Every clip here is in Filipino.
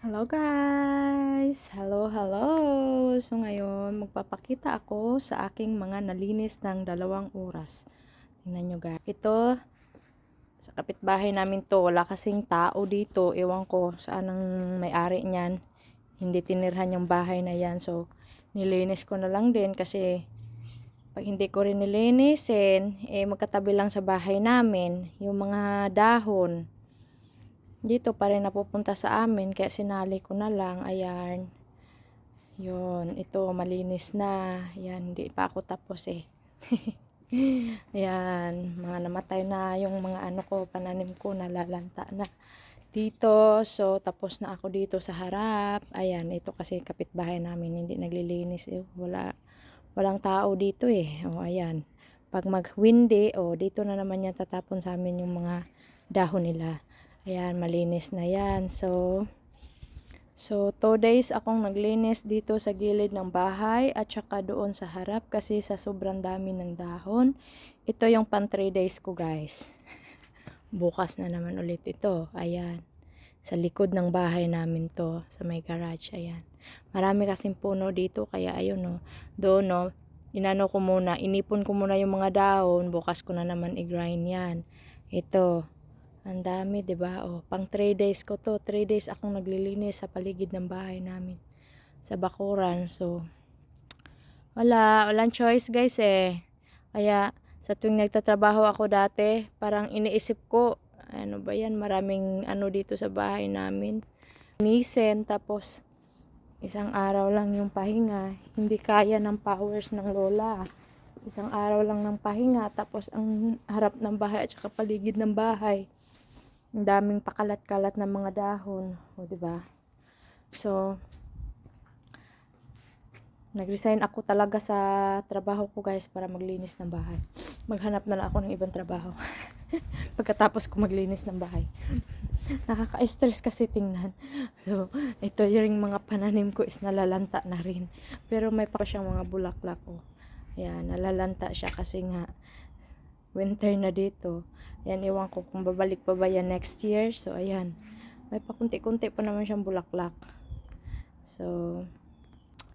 Hello guys! Hello! So ngayon, magpapakita ako sa aking mga nalinis ng 2 oras. Tingnan nyo guys. Ito, sa kapitbahay namin to, wala kasing tao dito. Ewan ko saan ang may-ari niyan. Hindi tinirhan yung bahay na yan. So, nilinis ko na lang din kasi pag hindi ko rin nilinisin, magkatabi lang sa bahay namin, yung mga dahon dito pa rin napupunta sa amin, kaya sinali ko na lang. Ayan, yun, ito malinis na. Ayan, hindi pa ako tapos ayan, mga namatay na yung mga ano ko, pananim ko, nalalanta na dito. So tapos na ako dito sa harap. Ayan, ito kasi kapitbahay namin hindi naglilinis, walang tao dito ayan, pag mag-windy, dito na naman yan tatapon sa amin yung mga dahon nila. Ayan, malinis na yan. So 2 days akong naglinis dito sa gilid ng bahay at saka doon sa harap kasi sa sobrang dami ng dahon. Ito yung pan 3 days ko guys. Bukas na naman ulit ito. Ayan, sa likod ng bahay namin to, sa may garage. Ayan, marami kasing puno dito kaya ayun doon inano ko muna, inipon ko muna yung mga dahon. Bukas ko na naman i-grind yan. Ito, ang dami, 'di ba? Pang 3 days ko to. 3 days akong naglilinis sa paligid ng bahay namin sa bakuran. So, walang choice, guys Kaya sa tuwing nagtatrabaho ako dati, parang iniisip ko, ano ba 'yan? Maraming ano dito sa bahay namin. Linisin, tapos isang araw lang yung pahinga. Hindi kaya ng powers ng lola. Isang araw lang ng pahinga, tapos ang harap ng bahay at saka paligid ng bahay, ang daming pakalat-kalat na mga dahon, 'di ba? So, nag-resign ako talaga sa trabaho ko guys para maglinis ng bahay. Maghanap na lang ako ng ibang trabaho pagkatapos ko maglinis ng bahay. Nakaka-stress kasi tingnan. So, ito yung mga pananim ko is nalalanta na rin. Pero may pa siyang mga bulaklak Ayan, nalalanta siya kasi nga winter na dito. Ayan, iwan ko kung babalik pa ba yan next year. So, ayan. May pakunti-kunti pa naman siyang bulaklak. So,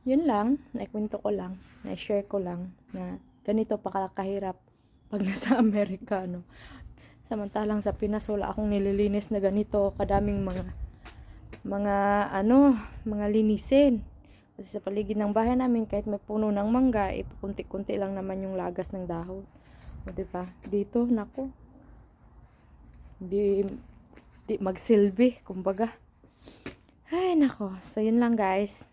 yun lang. Naikwento ko lang. Na-share ko lang na ganito pa kahirap pag nasa Amerika, Samantalang sa Pinas, wala akong nililinis na ganito. Kadaming mga linisin. Kasi sa paligid ng bahay namin, kahit may puno ng mangga, pakunti-kunti lang naman yung lagas ng dahon. Diba? Dito, nako, di magsilbi, kumbaga. Ay, nako. So, yun lang guys.